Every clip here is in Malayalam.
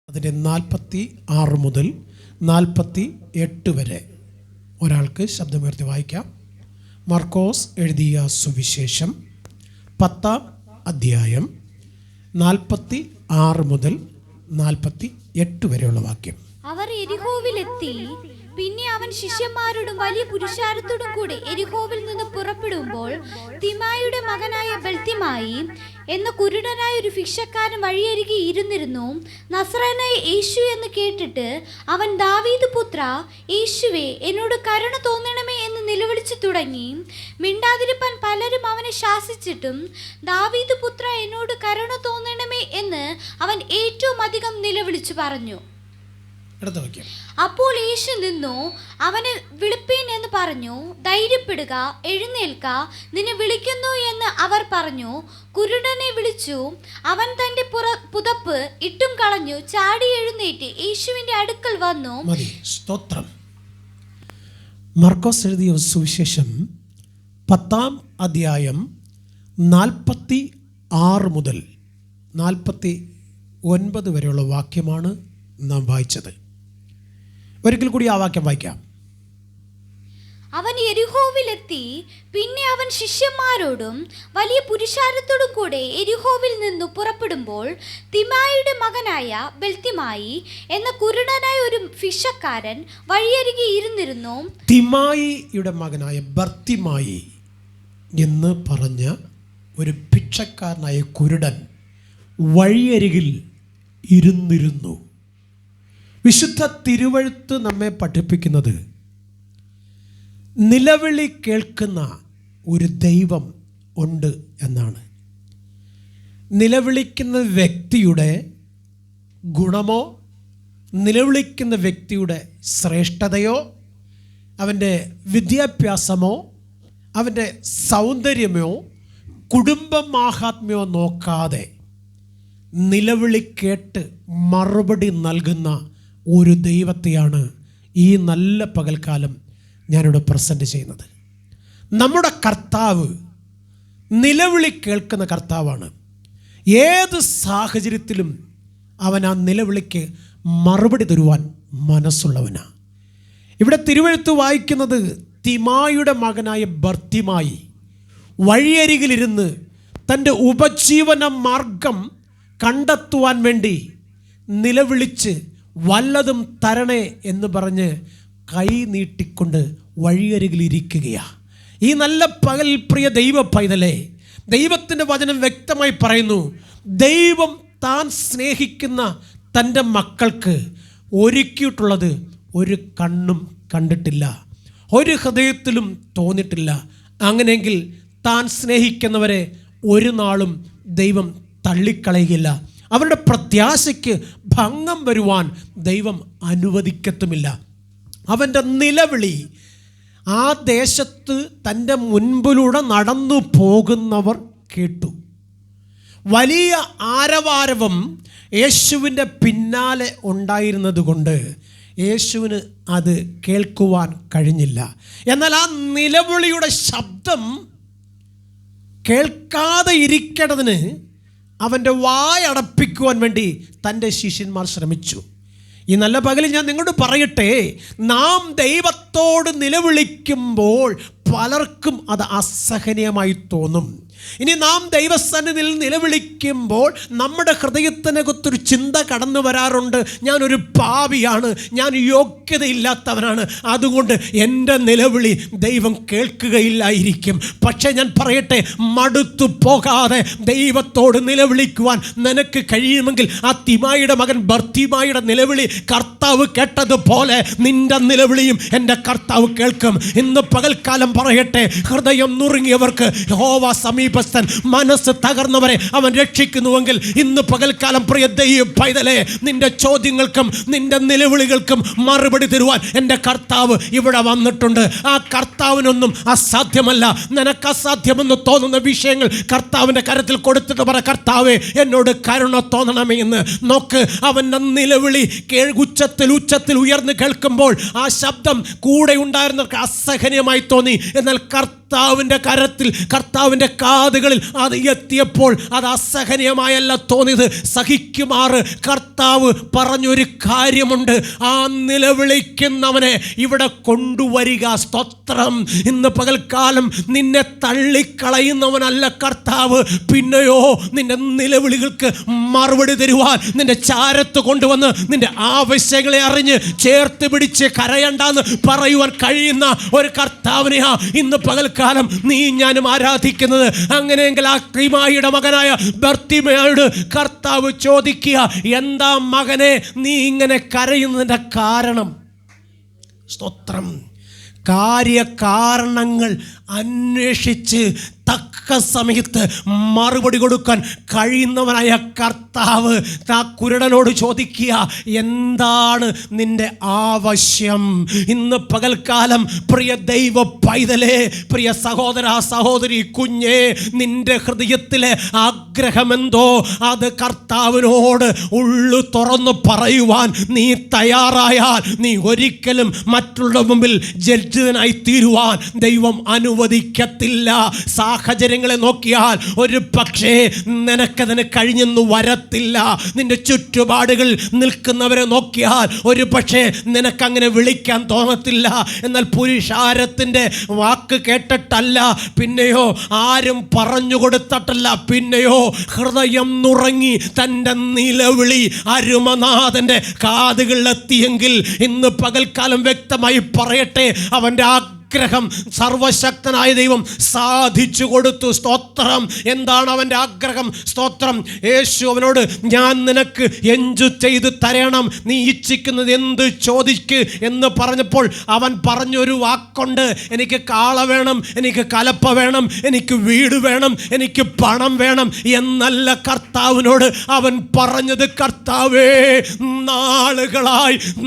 അതിൻ്റെ 46 മുതൽ 48 വരെ ഒരാൾക്ക് ശബ്ദമുയർത്തി വായിക്കാം. മർക്കോസ് എഴുതിയ സുവിശേഷം 10-ാം അധ്യായം 46 മുതൽ 48 വരെയുള്ള വാക്യം. അവർ എരിഹോവിലെത്തി. പിന്നെ അവൻ ശിഷ്യന്മാരോടും വലിയ പുരുഷാരത്തോടും കൂടെ എരിഹോവിൽ നിന്ന് പുറപ്പെടുമ്പോൾ തിമായിയുടെ മകനായ ബൽത്തിമായി എന്ന കുരുടനായ ഒരു ഭിക്ഷക്കാരൻ വഴിയരികെ ഇരുന്നിരുന്നു. നസ്രായനായ യേശു എന്ന് കേട്ടിട്ട് അവൻ ദാവീദ് പുത്ര യേശുവേ, എന്നോട് കരുണ തോന്നണമേ എന്ന് നിലവിളിച്ചു തുടങ്ങി. മിണ്ടാതിരിപ്പാൻ പലരും അവനെ ശാസിച്ചിട്ടും ദാവീദ് പുത്ര എന്നോട് കരുണ തോന്നണമേ എന്ന് അവൻ ഏറ്റവും അധികം നിലവിളിച്ചു പറഞ്ഞു. അപ്പോൾ യേശു നിന്നു അവനെ വിളിപ്പീൻ എന്ന് പറഞ്ഞു. ധൈര്യപ്പെടുക, എഴുന്നേൽക്ക, നിന്നെ വിളിക്കുന്നു എന്ന് അവർ പറഞ്ഞു. കുരുടനെ വിളിച്ചു. അവൻ തന്റെ പുതപ്പ് ഇട്ടും കളഞ്ഞു ചാടി എഴുന്നേറ്റ് യേശുവിന്റെ അടുക്കൽ വന്നു. സ്തോത്രം. മർക്കോസ് എഴുതിയ സുവിശേഷം 10-ാം അധ്യായം 46 മുതൽ 49 വരെയുള്ള വാക്യമാണ് നാം വായിച്ചത്. ഒരിക്കൽ കൂടി ആ വാക്യം വായിക്കാം. അവൻ യെരിഹോവിലെത്തി. പിന്നെ അവൻ ശിഷ്യന്മാരോടും വലിയ പുരുഷാരത്തോടും കൂടെ എരിഹോവിൽ നിന്നു പുറപ്പെടുമ്പോൾ തിമായിയുടെ മകനായ ബൽത്തിമായി എന്ന കുരുടനായ ഒരു ഭിക്ഷക്കാരൻ വഴിയരികെ ഇരുന്നിരുന്നു. തിമായിയുടെ മകനായ ബർത്തിമായി എന്ന് പറഞ്ഞ ഒരു ഭിക്ഷക്കാരനായ കുരുടൻ വഴിയരികിൽ ഇരുന്നിരുന്നു. വിശുദ്ധ തിരുവഴുത്ത് നമ്മെ പഠിപ്പിക്കുന്നത് നിലവിളി കേൾക്കുന്ന ഒരു ദൈവം ഉണ്ട് എന്നാണ്. നിലവിളിക്കുന്ന വ്യക്തിയുടെ ഗുണമോ നിലവിളിക്കുന്ന വ്യക്തിയുടെ ശ്രേഷ്ഠതയോ അവൻ്റെ വിദ്യാഭ്യാസമോ അവൻ്റെ സൗന്ദര്യമോ കുടുംബമാഹാത്മ്യമോ നോക്കാതെ നിലവിളി കേട്ട് മറുപടി നൽകുന്ന ഒരു ദൈവത്തെയാണ് ഈ നല്ല പകൽക്കാലം ഞാനിവിടെ പ്രസൻറ്റ് ചെയ്യുന്നത്. നമ്മുടെ കർത്താവ് നിലവിളി കേൾക്കുന്ന കർത്താവാണ്. ഏത് സാഹചര്യത്തിലും അവൻ ആ നിലവിളിക്ക് മറുപടി തരുവാൻ മനസ്സുള്ളവനാണ്. ഇവിടെ തിരുവെഴുത്ത് വായിക്കുന്നത് തിമായിയുടെ മകനായ ബർത്തിമായി വഴിയരികിലിരുന്ന് തൻ്റെ ഉപജീവന മാർഗം കണ്ടെത്തുവാൻ വേണ്ടി നിലവിളിച്ച് വല്ലതും തരണേ എന്ന് പറഞ്ഞ് കൈ നീട്ടിക്കൊണ്ട് വഴിയരികിലിരിക്കുകയാണ്. ഈ നല്ല പകൽ പ്രിയ ദൈവ പൈതലേ, ദൈവത്തിൻ്റെ വചനം വ്യക്തമായി പറയുന്നു, ദൈവം താൻ സ്നേഹിക്കുന്ന തൻ്റെ മക്കൾക്ക് ഒരുക്കിയിട്ടുള്ളത് ഒരു കണ്ണും കണ്ടിട്ടില്ല, ഒരു ഹൃദയത്തിലും തോന്നിയിട്ടില്ല. അങ്ങനെയെങ്കിൽ താൻ സ്നേഹിക്കുന്നവരെ ഒരു നാളും ദൈവം തള്ളിക്കളയുകയില്ല. അവരുടെ പ്രത്യാശയ്ക്ക് ഭംഗം വരുവാൻ ദൈവം അനുവദിക്കത്തുമില്ല. അവൻ്റെ നിലവിളി ആ ദേശത്ത് തൻ്റെ മുൻപിലൂടെ നടന്നു പോകുന്നവർ കേട്ടു. വലിയ ആരവാരവം യേശുവിൻ്റെ പിന്നാലെ ഉണ്ടായിരുന്നത് കൊണ്ട് യേശുവിന് അത് കേൾക്കുവാൻ കഴിഞ്ഞില്ല. എന്നാൽ ആ നിലവിളിയുടെ ശബ്ദം കേൾക്കാതെ ഇരിക്കേണ്ടതിന് അവൻ്റെ വായടപ്പിക്കുവാൻ വേണ്ടി തൻ്റെ ശിഷ്യന്മാർ ശ്രമിച്ചു. ഈ നല്ല പകലിൽ ഞാൻ നിങ്ങളോട് പറയട്ടെ, നാം ദൈവത്തോട് നിലവിളിക്കുമ്പോൾ പലർക്കും അത് അസഹനീയമായി തോന്നും. ഇനി നാം ദൈവസന്നിധിയിൽ നിലവിളിക്കുമ്പോൾ നമ്മുടെ ഹൃദയത്തിനകത്തൊരു ചിന്ത കടന്നു വരാറുണ്ട്, ഞാനൊരു പാപിയാണ്, ഞാൻ യോഗ്യതയില്ലാത്തവനാണ്, അതുകൊണ്ട് എൻ്റെ നിലവിളി ദൈവം കേൾക്കുകയില്ലായിരിക്കും. പക്ഷേ ഞാൻ പറയട്ടെ, മടുത്തു പോകാതെ ദൈവത്തോട് നിലവിളിക്കുവാൻ നിനക്ക് കഴിയുമെങ്കിൽ ആ തിമായിയുടെ മകൻ ബർത്തിമായിയുടെ നിലവിളി കർത്താവ് കേട്ടതുപോലെ നിന്റെ നിലവിളിയും എൻ്റെ കർത്താവ് കേൾക്കും. ഇന്ന് പകൽക്കാലം പറയട്ടെ, ഹൃദയം നുറുങ്ങിയവർക്ക് യഹോവ സമീപസ്ഥൻ, മനസ്സ് തകർന്നവരെ അവൻ രക്ഷിക്കുന്നുവെങ്കിൽ ഇന്ന് പകൽക്കാലം പ്രിയ ദൈവ പൈതലേ, നിന്റെ ചോദ്യങ്ങൾക്കും നിന്റെ നിലവിളികൾക്കും മറുപടി തരുവാൻ എൻ്റെ കർത്താവ് ഇവിടെ വന്നിട്ടുണ്ട്. ആ കർത്താവിനൊന്നും അസാധ്യമല്ല. നിനക്ക് അസാധ്യമെന്ന് തോന്നുന്ന വിഷയങ്ങൾ കർത്താവിൻ്റെ കരത്തിൽ കൊടുത്തിട്ട് പറ, കർത്താവേ എന്നോട് കരുണ തോന്നണമേ എന്ന്. നോക്ക്, അവൻ്റെ നിലവിളി ഉച്ചത്തിൽ ഉയർന്ന് കേൾക്കുമ്പോൾ ആ ശബ്ദം കൂടെ ഉണ്ടായിരുന്നവർക്ക് അസഹനീയമായി തോന്നി. എന്നാൽ കർത്താവ് കർത്താവിൻ്റെ കരത്തിൽ, കർത്താവിൻ്റെ കാതുകളിൽ അത് എത്തിയപ്പോൾ അത് അസഹനീയമായല്ല തോന്നിയത്, സഹിക്കുമാറ് കർത്താവ് പറഞ്ഞൊരു കാര്യമുണ്ട്. ആ നിലവിളിക്കുന്നവനെ ഇവിടെ കൊണ്ടുവരിക. സ്തോത്രം. ഇന്ന് പകൽക്കാലം നിന്നെ തള്ളിക്കളയുന്നവനല്ല കർത്താവ്, പിന്നെയോ നിന്റെ നിലവിളികൾക്ക് മറുപടി തരുവാൻ നിന്റെ ചാരത്ത് കൊണ്ടുവന്ന് നിന്റെ ആവശ്യങ്ങളെ അറിഞ്ഞ് ചേർത്ത് പിടിച്ച് കരയണ്ടെന്ന് പറയുവാൻ കഴിയുന്ന ഒരു കർത്താവിനെയാ ഇന്ന് പകൽക്കാലം നീ ഞാനും ആരാധിക്കുന്നത്. അങ്ങനെയെങ്കിൽ ആ തിമായിയുടെ മകനായ ബർത്തിമയോട് കർത്താവ് ചോദിക്കുക, എന്താ മകനെ നീ ഇങ്ങനെ കരയുന്നതിൻ്റെ കാരണം? സ്തോത്രം. കാര്യകാരണങ്ങൾ അന്വേഷിച്ച് തക്ക സമയത്ത് മറുപടി കൊടുക്കാൻ കഴിയുന്നവനായ കർത്താവ് ആ കുരുടനോട് ചോദിക്കുക, എന്താണ് നിന്റെ ആവശ്യം? ഇന്ന് പകൽക്കാലം പ്രിയ ദൈവ പൈതലേ, പ്രിയ സഹോദര സഹോദരി, കുഞ്ഞേ, നിന്റെ ഹൃദയത്തിലെ ആഗ്രഹമെന്തോ അത് കർത്താവിനോട് ഉള്ളു തുറന്ന് പറയുവാൻ നീ തയ്യാറായാൽ നീ ഒരിക്കലും മറ്റുള്ള മുമ്പിൽ ജഡ്ജിനായി തീരുവാൻ ദൈവം അനുവദിക്കത്തില്ല. സാഹചര്യങ്ങളെ നോക്കിയാൽ ഒരു പക്ഷേ നിനക്കതിന് കഴിഞ്ഞെന്ന് വരത്തില്ല. നിന്റെ ചുറ്റുപാടുകൾ നിൽക്കുന്നവരെ നോക്കിയാൽ ഒരു പക്ഷേ നിനക്കങ്ങനെ വിളിക്കാൻ തോന്നത്തില്ല. എന്നാൽ പുരുഷാരത്തിൻ്റെ വാക്ക് കേട്ടിട്ടല്ല, പിന്നെയോ ആരും പറഞ്ഞു കൊടുത്തിട്ടല്ല, പിന്നെയോ ഹൃദയം നുറങ്ങി തൻ്റെ നിലവിളി അരുമനാഥൻ്റെ കാതുകളിലെത്തിയെങ്കിൽ ഇന്ന് പകൽക്കാലം വ്യക്തമായി പറയട്ടെ, അവൻ്റെ ആഗ്രഹം സർവശക്തനായ ദൈവം സാധിച്ചു കൊടുത്തു. സ്തോത്രം. എന്താണ് അവൻ്റെ ആഗ്രഹം? സ്തോത്രം. യേശു അവനോട്, ഞാൻ നിനക്ക് എന്തു ചെയ്ത് തരണം, നീ ഇച്ഛിക്കുന്നത് എന്ത് ചോദിക്ക് എന്ന് പറഞ്ഞപ്പോൾ അവൻ പറഞ്ഞൊരു വാക്കുണ്ട്, എനിക്ക് കാള വേണം, എനിക്ക് കലപ്പ വേണം, എനിക്ക് വീട് വേണം, എനിക്ക് പണം വേണം എന്നല്ല കർത്താവിനോട് അവൻ പറഞ്ഞത്. കർത്താവേ,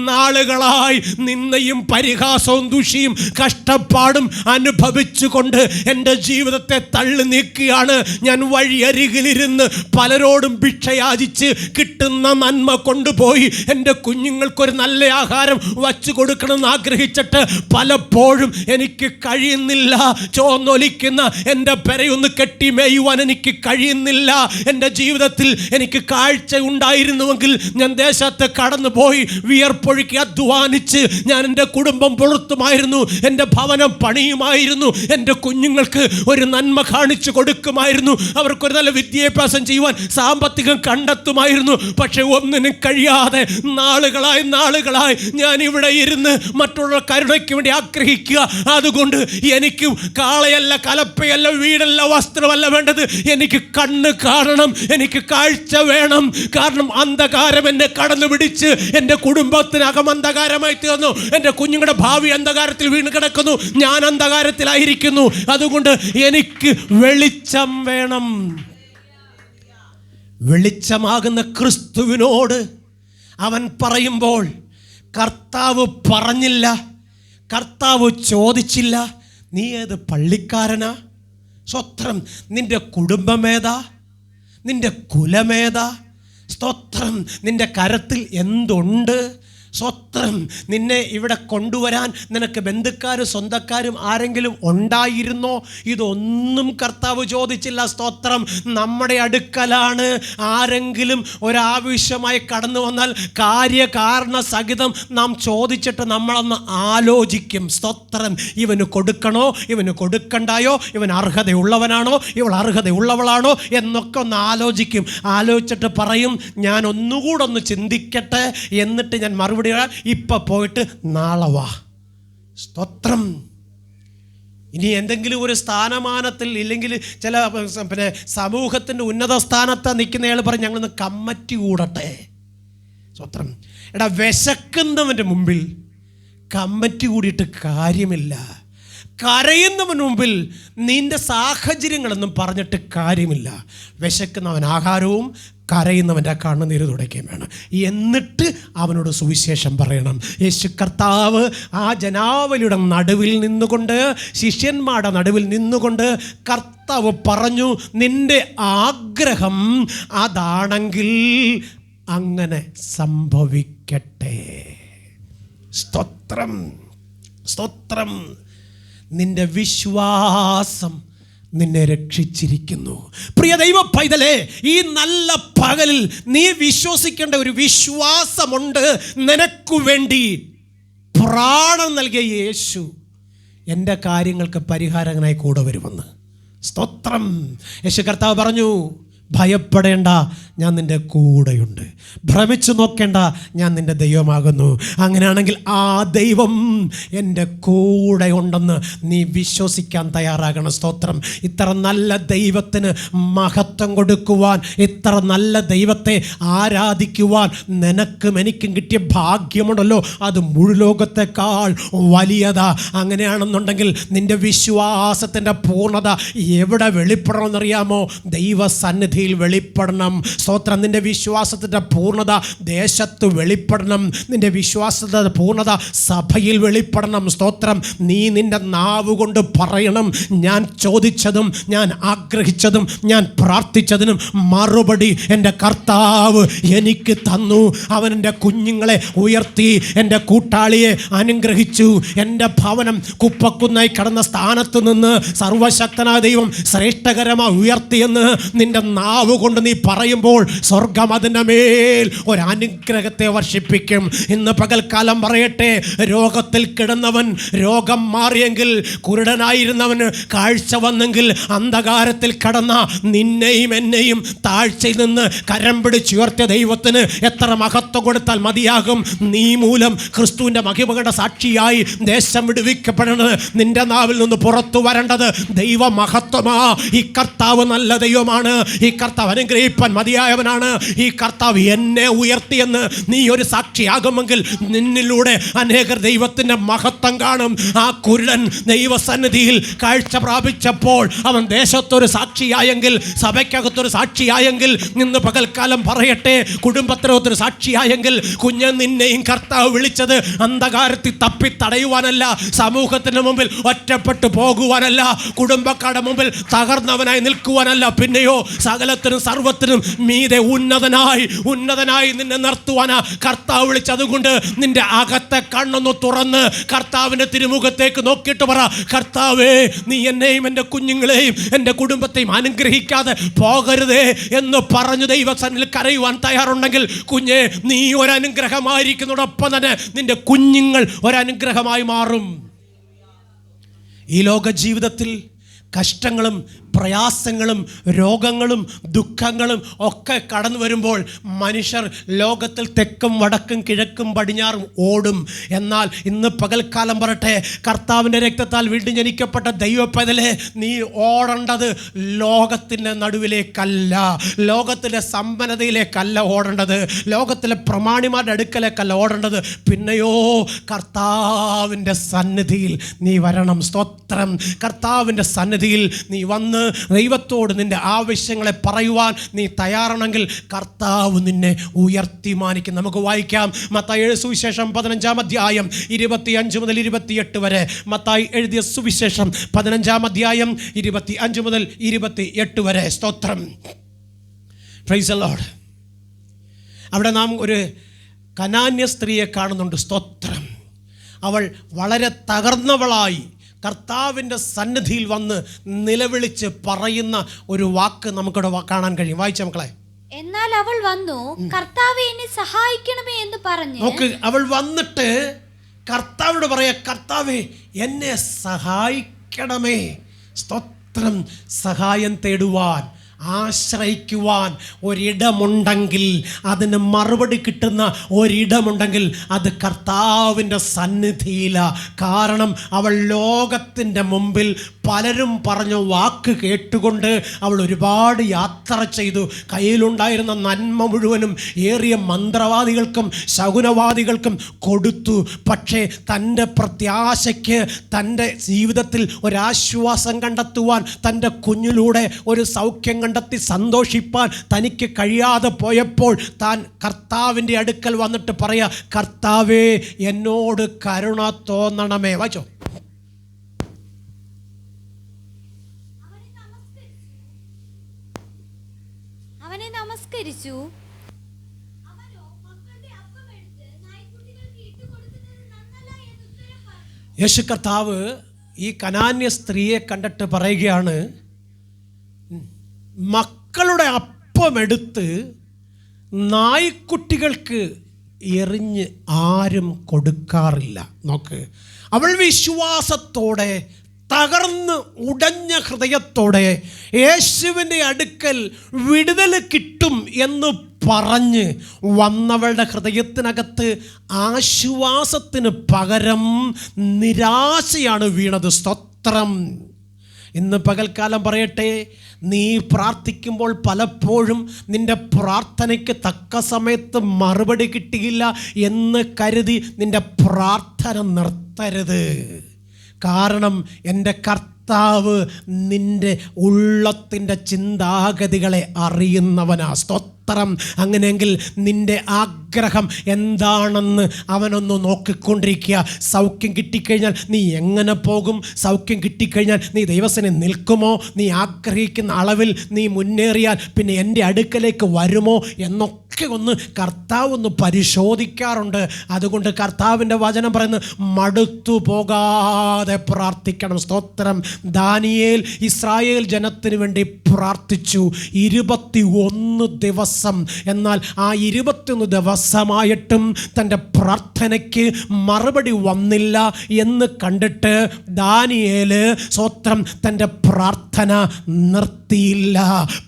നാളുകളായി നിന്നയും പരിഹാസവും ദുഷിയും കഷ്ടപ്പാടും അനുഭവിച്ചുകൊണ്ട് എൻ്റെ ജീവിതത്തെ തള്ളി നീക്കുകയാണ്. ഞാൻ വഴിയരികിലിരുന്ന് പലരോടും ഭിക്ഷയാചിച്ച് കിട്ടുന്ന നന്മ കൊണ്ടുപോയി എൻ്റെ കുഞ്ഞുങ്ങൾക്കൊരു നല്ല ആഹാരം വച്ചു കൊടുക്കണമെന്ന് ആഗ്രഹിച്ചിട്ട് പലപ്പോഴും എനിക്ക് കഴിയുന്നില്ല. ചോന്നൊലിക്കുന്ന എൻ്റെ പെരയൊന്ന് കെട്ടി മേയുവാൻ എനിക്ക് കഴിയുന്നില്ല. എൻ്റെ ജീവിതത്തിൽ എനിക്ക് കാഴ്ച ഉണ്ടായിരുന്നുവെങ്കിൽ ഞാൻ ദേശത്ത് കടന്നുപോയി വിയർപ്പൊഴുക്കി അധ്വാനിച്ച് ഞാൻ എൻ്റെ കുടുംബം പുലർത്തുമായിരുന്നു, എൻ്റെ ഭവനം പണിയുമായിരുന്നു, എൻ്റെ കുഞ്ഞുങ്ങൾക്ക് ഒരു നന്മ കാണിച്ചു കൊടുക്കുമായിരുന്നു, അവർക്കൊരു നല്ല വിദ്യാഭ്യാസം ചെയ്യുവാൻ സാമ്പത്തികം കണ്ടെത്തുമായിരുന്നു. പക്ഷെ ഒന്നിനും കഴിയാതെ നാളുകളായി ഞാൻ ഇവിടെ ഇരുന്ന് മറ്റുള്ള കരുണയ്ക്ക് വേണ്ടി ആഗ്രഹിക്കുക. അതുകൊണ്ട് എനിക്ക് കാളയല്ല, കലപ്പയല്ല, വീടല്ല, വസ്ത്രമല്ല വേണ്ടത്, എനിക്ക് കണ്ണ് കാണണം, എനിക്ക് കാഴ്ച വേണം. കാരണം അന്ധകാരം എന്നെ കടന്നു പിടിച്ച് എൻ്റെ കുടുംബത്തിനകം അന്ധകാരമായി തീർന്നു, എൻ്റെ കുഞ്ഞുങ്ങളുടെ ഭാവി അന്ധകാരത്തിൽ വീണ് കിടക്കുന്നു, ഞാൻ അന്ധകാരത്തിലായിരിക്കുന്നു. അതുകൊണ്ട് എനിക്ക് വെളിച്ചം വേണം. വെളിച്ചമാകുന്ന ക്രിസ്തുവിനോട് അവൻ പറയുമ്പോൾ കർത്താവ് പറഞ്ഞില്ല, കർത്താവ് ചോദിച്ചില്ല, നീ ഏത് പള്ളിക്കാരനാ? സ്തോത്രം. നിന്റെ കുടുംബമേതാ? നിന്റെ കുലമേതാ? സ്തോത്രം. നിന്റെ കരത്തിൽ എന്തുണ്ട്? സ്വത്രം. നിന്നെ ഇവിടെ കൊണ്ടുവരാൻ നിനക്ക് ബന്ധുക്കാരും സ്വന്തക്കാരും ആരെങ്കിലും ഉണ്ടായിരുന്നോ? ഇതൊന്നും കർത്താവ് ചോദിച്ചില്ല. സ്തോത്രം. നമ്മുടെ അടുക്കലാണ് ആരെങ്കിലും ഒരാവശ്യമായി കടന്നു വന്നാൽ കാര്യകാരണ സഹിതം നാം ചോദിച്ചിട്ട് നമ്മളൊന്ന് ആലോചിക്കും. സ്തോത്രം. ഇവന് കൊടുക്കണോ, ഇവന് കൊടുക്കണ്ടായോ, ഇവൻ അർഹതയുള്ളവനാണോ, ഇവൾ അർഹതയുള്ളവളാണോ എന്നൊക്കെ ഒന്ന് ആലോചിക്കും. ആലോചിച്ചിട്ട് പറയും, ഞാൻ ഒന്നുകൂടെ ഒന്ന് ചിന്തിക്കട്ടെ, എന്നിട്ട് ഞാൻ മറുപടി ഇപ്പം പോയിട്ട് നാളെ വാ. സ്തോത്രം. ഇനി എന്തെങ്കിലും ഒരു സ്ഥാനമാനത്തിൽ ഇല്ലെങ്കിൽ ചില സമൂഹത്തിൻ്റെ ഉന്നത സ്ഥാനത്ത് നിൽക്കുന്നയാൾ പറയും, ഞങ്ങളൊന്ന് കമ്മിറ്റി കൂടട്ടെ. സ്തോത്രം. എടാ, വിശക്കുന്നവൻ്റെ മുമ്പിൽ കമ്മിറ്റി കൂടിയിട്ട് കാര്യമില്ല. കരയുന്നവന് മുമ്പിൽ നിന്റെ സാഹചര്യങ്ങളൊന്നും പറഞ്ഞിട്ട് കാര്യമില്ല. വിശക്കുന്നവൻ ആഹാരവും കരയുന്നവൻ്റെ കണ്ണുനീര് തുടയ്ക്കുകയും വേണം. എന്നിട്ട് അവനോട് സുവിശേഷം പറയണം. യേശു കർത്താവ് ആ ജനാവലിയുടെ നടുവിൽ നിന്നുകൊണ്ട്, ശിഷ്യന്മാരുടെ നടുവിൽ നിന്നുകൊണ്ട് കർത്താവ് പറഞ്ഞു, നിന്റെ ആഗ്രഹം അതാണെങ്കിൽ അങ്ങനെ സംഭവിക്കട്ടെ. സ്തോത്രം. സ്തോത്രം. നിന്റെ വിശ്വാസം നിന്നെ രക്ഷിച്ചിരിക്കുന്നു. പ്രിയ ദൈവ പൈതലേ, ഈ നല്ല പകലിൽ നീ വിശ്വസിക്കേണ്ട ഒരു വിശ്വാസമുണ്ട്. നിനക്കു വേണ്ടി പ്രാണൻ നൽകിയ യേശു എൻ്റെ കാര്യങ്ങൾക്ക് പരിഹാരകനായി കൂടെ വരുമെന്ന്. സ്തോത്രം. യേശു കർത്താവ് പറഞ്ഞു, ഭയപ്പെടേണ്ട, ഞാൻ നിൻ്റെ കൂടെയുണ്ട്. ഭ്രമിച്ചു നോക്കേണ്ട, ഞാൻ നിൻ്റെ ദൈവമാകുന്നു. അങ്ങനെയാണെങ്കിൽ ആ ദൈവം എൻ്റെ കൂടെ ഉണ്ടെന്ന് നീ വിശ്വസിക്കാൻ തയ്യാറാകണം. സ്തോത്രം. ഇത്ര നല്ല ദൈവത്തിന് മഹത്വം കൊടുക്കുവാൻ, ഇത്ര നല്ല ദൈവത്തെ ആരാധിക്കുവാൻ നിനക്കും എനിക്കും കിട്ടിയ ഭാഗ്യമുണ്ടല്ലോ, അത് മുഴുലോകത്തെക്കാൾ വലിയതാ. അങ്ങനെയാണെന്നുണ്ടെങ്കിൽ നിൻ്റെ വിശ്വാസത്തിൻ്റെ പൂർണ്ണത എവിടെ വെളിപ്പെടണമെന്നറിയാമോ? ദൈവസന്നിധി വെളിപ്പെടണം. സ്തോത്രം. നിന്റെ വിശ്വാസത്തിന്റെ പൂർണ്ണത ദേശത്ത് വെളിപ്പെടണം. നിന്റെ വിശ്വാസത്തിന്റെ പൂർണ്ണത സഭയിൽ വെളിപ്പെടണം. സ്തോത്രം. നീ നിന്റെ നാവ് കൊണ്ട് പറയണം, ഞാൻ ചോദിച്ചതും ഞാൻ ആഗ്രഹിച്ചതും ഞാൻ പ്രാർത്ഥിച്ചതിനും മറുപടി എൻ്റെ കർത്താവ് എനിക്ക് തന്നു. അവൻ എൻ്റെ കുഞ്ഞുങ്ങളെ ഉയർത്തി, എൻ്റെ കൂട്ടാളിയെ അനുഗ്രഹിച്ചു, എൻ്റെ ഭവനം കുപ്പക്കുന്നായി കടന്ന സ്ഥാനത്ത് നിന്ന് സർവശക്തനായ ദൈവം ശ്രേഷ്ഠകരമായി ഉയർത്തിയെന്ന് നിന്റെ നാവ് കൊണ്ട് നീ പറയുമ്പോൾ സ്വർഗം അതിൻ്റെ മേൽ ഒരു അനുഗ്രഹത്തെ വർഷിപ്പിക്കും. ഇന്ന് പകൽക്കാലം പറയട്ടെ, രോഗത്തിൽ കിടന്നവൻ രോഗം മാറിയെങ്കിൽ, കുരുടനായിരുന്നവന് കാഴ്ച വന്നെങ്കിൽ, അന്ധകാരത്തിൽ കടന്ന നിന്നെയും എന്നെയും താഴ്ചയിൽ നിന്ന് കരം പിടിച്ചുയർത്തിയ ദൈവത്തിന് എത്ര മഹത്വം കൊടുത്താൽ മതിയാകും? നീ മൂലം ക്രിസ്തുവിൻ്റെ മഹിമകളുടെ സാക്ഷിയായി ദേശം വിടുവിക്കപ്പെടുന്നത്, നിന്റെ നാവിൽ നിന്ന് പുറത്തു വരേണ്ടത് ദൈവ മഹത്വമാ. ഈ കർത്താവ് നല്ല ദൈവമാണ്. ഈ കർത്താവ് അനുഗ്രഹിപ്പാൻ മതിയായവനാണ്. ഈ കർത്താവ് എന്നെ ഉയർത്തിയെന്ന് നീ ഒരു സാക്ഷിയാകുമെങ്കിൽ നിന്നിലൂടെ അനേകർ ദൈവത്തിൻ്റെ മഹത്വം കാണും. ആ കുരുടൻ ദൈവസന്നിധിയിൽ കാഴ്ച പ്രാപിച്ചപ്പോൾ അവൻ ദേശത്തൊരു സാക്ഷിയായെങ്കിൽ, സഭയ്ക്കകത്തൊരു സാക്ഷിയായെങ്കിൽ, ഇന്ന് പകൽക്കാലം പറയട്ടെ, കുടുംബത്തിനകത്തൊരു സാക്ഷിയായെങ്കിൽ, കുഞ്ഞ് നിന്നെയും കർത്താവ് വിളിച്ചത് അന്ധകാരത്തിൽ തപ്പി തടയുവാനല്ല, സമൂഹത്തിന് മുമ്പിൽ ഒറ്റപ്പെട്ടു പോകുവാനല്ല, കുടുംബക്കാരുടെ മുമ്പിൽ തകർന്നവനായി നിൽക്കുവാനല്ല, പിന്നെയോ സകലത്തിനും സർവത്തിനും മീതെ ഉന്നതനായി നിന്നെ നിർത്തുവാനാ കർത്താവ് വിളിച്ചത്. അതുകൊണ്ട് നിന്റെ അകത്തെ കണ്ണൊന്ന് തുറന്ന് കർത്താവിൻ്റെ തിരുമുഖത്തേക്ക് നോക്കിയിട്ട് പറ, കർത്താവേ, നീ എന്നെയും എൻ്റെ കുഞ്ഞുങ്ങളെയും എൻ്റെ കുടുംബത്തെയും അനുഗ്രഹിക്കാതെ പോകരുതേ എന്ന് പറഞ്ഞു ദൈവസന്നിധിയിൽ കരയുവാൻ തയ്യാറുണ്ടെങ്കിൽ, കുഞ്ഞെ, നീ ഒരനുഗ്രഹമായിരിക്കുന്നതോടൊപ്പം തന്നെ നിന്റെ കുഞ്ഞുങ്ങൾ ഒരനുഗ്രഹമായി മാറും. ഈ ലോക ജീവിതത്തിൽ കഷ്ടങ്ങളും പ്രയാസങ്ങളും രോഗങ്ങളും ദുഃഖങ്ങളും ഒക്കെ കടന്നു വരുമ്പോൾ മനുഷ്യർ ലോകത്തിൽ തെക്കും വടക്കും കിഴക്കും പടിഞ്ഞാറും ഓടും. എന്നാൽ ഇന്ന് പകൽക്കാലം പറട്ടെ, കർത്താവിൻ്റെ രക്തത്താൽ വീണ്ടും ജനിക്കപ്പെട്ട ദൈവപ്പൈതലേ, നീ ഓടേണ്ടത് ലോകത്തിൻ്റെ നടുവിലേക്കല്ല, ലോകത്തിലെ സമ്പന്നതയിലേക്കല്ല ഓടേണ്ടത്, ലോകത്തിലെ പ്രമാണിമാരുടെ അടുക്കലേക്കല്ല ഓടേണ്ടത്, പിന്നെയോ കർത്താവിൻ്റെ സന്നിധിയിൽ നീ വരണം. സ്തോത്രം. കർത്താവിൻ്റെ സന്നിധിയിൽ നീ വന്ന് ദൈവത്തോട് നിന്റെ ആവശ്യങ്ങളെ പറയുവാൻ നീ തയ്യാറാണെങ്കിൽ കർത്താവ് നിന്നെ ഉയർത്തി മാനിക്കും. നമുക്ക് വായിക്കാം മത്തായി സുവിശേഷം 15-ാം അധ്യായം 25 മുതൽ 28 വരെ. മത്തായി എഴുതിയ സുവിശേഷം 15-ാം അധ്യായം 25 മുതൽ 28 വരെ. സ്തോത്രം. Praise the Lord. അവിടെ നാം ഒരു കനാന്യ സ്ത്രീയെ കാണുന്നുണ്ട്. സ്തോത്രം. അവൾ വളരെ തകർന്നവളായി കർത്താവിൻ്റെ സന്നിധിയിൽ വന്ന് നിലവിളിച്ച് പറയുന്ന ഒരു വാക്ക് നമുക്കിവിടെ കാണാൻ കഴിയും. വായിച്ച മക്കളെ. എന്നാൽ അവൾ വന്നു, കർത്താവേ, എന്നെ സഹായിക്കണമേ എന്ന് പറഞ്ഞു. നോക്ക്, അവൾ വന്നിട്ട് കർത്താവിനോട് പറയാ, കർത്താവേ, എന്നെ സഹായിക്കണമേ. സ്തോത്രം. സഹായം തേടുവാൻ, ആശ്രയിക്കുവാൻ ഒരിടമുണ്ടെങ്കിൽ, അതിന് മറുപടി കിട്ടുന്ന ഒരിടമുണ്ടെങ്കിൽ അത് കർത്താവിൻ്റെ സന്നിധിയിലാണ്. കാരണം അവൾ ലോകത്തിൻ്റെ മുമ്പിൽ പലരും പറഞ്ഞ വാക്ക് കേട്ടുകൊണ്ട് അവൾ ഒരുപാട് യാത്ര ചെയ്തു. കയ്യിലുണ്ടായിരുന്ന നന്മ മുഴുവനും ഏറിയ മന്ത്രവാദികൾക്കും ശകുനവാദികൾക്കും കൊടുത്തു. പക്ഷേ തൻ്റെ പ്രത്യാശയ്ക്ക്, തൻ്റെ ജീവിതത്തിൽ ഒരാശ്വാസം കണ്ടെത്തുവാൻ, തൻ്റെ കുഞ്ഞിലൂടെ ഒരു സൗഖ്യം കണ്ടെത്തി സന്തോഷിപ്പാൻ തനിക്ക് കഴിയാതെ പോയപ്പോൾ താൻ കർത്താവിൻ്റെ അടുക്കൽ വന്നിട്ട് പറയാ, കർത്താവേ, എന്നോട് കരുണ തോന്നണമേ. വായിച്ചോ. അവനെ നമസ്കരിച്ചു. യേശു കർത്താവ് ഈ കനാന്യ സ്ത്രീയെ കണ്ടിട്ട് പറയുകയാണ്, മക്കളുടെ അപ്പമെടുത്ത് നായ്ക്കുട്ടികൾക്ക് എറിഞ്ഞ് ആരും കൊടുക്കാറില്ല. നോക്ക്, അവൾ വിശ്വാസത്തോടെ തകർന്ന് ഉടഞ്ഞ ഹൃദയത്തോടെ യേശുവിൻ്റെ അടുക്കൽ വിടുതൽ കിട്ടും എന്ന് പറഞ്ഞ് വന്നവളുടെ ഹൃദയത്തിനകത്ത് ആശ്വാസത്തിന് പകരം നിരാശയാണ് വീണത്. സ്തോത്രം. ഇന്ന് പകൽക്കാലം പറയട്ടെ, നീ പ്രാർത്ഥിക്കുമ്പോൾ പലപ്പോഴും നിൻ്റെ പ്രാർത്ഥനയ്ക്ക് തക്ക സമയത്ത് മറുപടി കിട്ടിയില്ല എന്ന് കരുതി നിൻ്റെ പ്രാർത്ഥന നിർത്തരുത്. കാരണം എൻ്റെ കർത്താവ് നിൻ്റെ ഉള്ളത്തിൻ്റെ ചിന്താഗതികളെ അറിയുന്നവനാ. സ്തോത്രം. അങ്ങനെയെങ്കിൽ നിൻ്റെ ആഗ്രഹം എന്താണെന്ന് അവനൊന്ന് നോക്കിക്കൊണ്ടിരിക്കുക. സൗഖ്യം കിട്ടിക്കഴിഞ്ഞാൽ നീ എങ്ങനെ പോകും? സൗഖ്യം കിട്ടിക്കഴിഞ്ഞാൽ നീ ദൈവസേനയിൽ നിൽക്കുമോ? നീ ആഗ്രഹിക്കുന്ന അളവിൽ നീ മുന്നേറിയാൽ പിന്നെ എൻ്റെ അടുക്കലേക്ക് വരുമോ എന്നൊക്കെ ഒന്ന് കർത്താവ് ഒന്ന് പരിശോധിക്കാറുണ്ട്. അതുകൊണ്ട് കർത്താവിൻ്റെ വചനം പറയുന്നത്, മടുത്തു പോകാതെ പ്രാർത്ഥിക്കണം. സ്തോത്രം. ദാനിയേൽ ഇസ്രായേൽ ജനത്തിന് വേണ്ടി പ്രാർത്ഥിച്ചു 21 ദിവസം. എന്നാൽ ആ 21 ദിവസമായിട്ടും തൻ്റെ പ്രാർത്ഥനയ്ക്ക് മറുപടി വന്നില്ല എന്ന് കണ്ടിട്ട് ദാനിയേൽ സ്തോത്രം തൻ്റെ പ്രാർത്ഥന നിർത്തിയില്ല.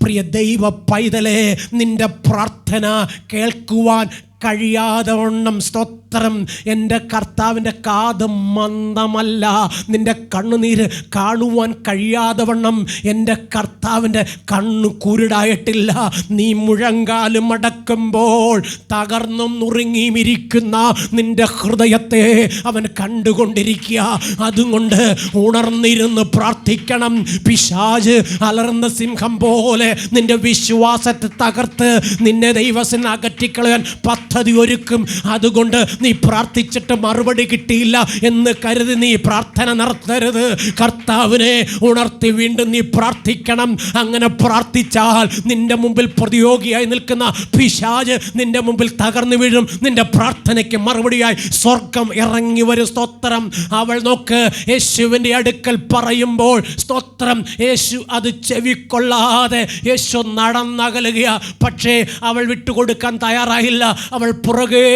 പ്രിയ ദൈവ പൈതലേ, നിൻ്റെ പ്രാർത്ഥന കേൾക്കുവാൻ കഴിയാതെ വണ്ണം സ്തോത്രം, എൻ്റെ കർത്താവിൻ്റെ കാത് മന്ദമല്ല. നിൻ്റെ കണ്ണുനീര് കാണുവാൻ കഴിയാതെ വണ്ണം എൻ്റെ കർത്താവിൻ്റെ കണ്ണു കുരുടായിട്ടില്ല. നീ മുഴങ്കാലും മടക്കുമ്പോൾ തകർന്നും നുറുങ്ങിയും ഇരിക്കുന്ന നിൻ്റെ ഹൃദയത്തെ അവൻ കണ്ടുകൊണ്ടിരിക്കുക. അതുകൊണ്ട് ഉണർന്നിരുന്ന് പ്രാർത്ഥിക്കണം. പിശാച് അലർന്ന സിംഹം പോലെ നിൻ്റെ വിശ്വാസത്തെ തകർത്ത് നിന്നെ ദൈവസേന അകറ്റിക്കളയാൻ പദ്ധതി ഒരുക്കും. അതുകൊണ്ട് നീ പ്രാർത്ഥിച്ചിട്ട് മറുപടി കിട്ടിയില്ല എന്ന് കരുതി നീ പ്രാർത്ഥന നടത്തരുത്. കർത്താവിനെ ഉണർത്തി വീണ്ടും നീ പ്രാർത്ഥിക്കണം. അങ്ങനെ പ്രാർത്ഥിച്ചാൽ നിന്റെ മുമ്പിൽ പ്രതിയോഗിയായി നിൽക്കുന്ന പിശാച് നിന്റെ മുമ്പിൽ തകർന്നു വീഴും. നിന്റെ പ്രാർത്ഥനയ്ക്ക് മറുപടിയായി സ്വർഗം ഇറങ്ങി വരും. സ്തോത്രം. അവൾ നോക്ക്, യേശുവിൻ്റെ അടുക്കൽ പറയുമ്പോൾ സ്തോത്രം, യേശു അത് ചെവിക്കൊള്ളാതെ യേശു നടന്നകലുക. പക്ഷേ അവൾ വിട്ടുകൊടുക്കാൻ തയ്യാറായില്ല. അവൾ പുറകെ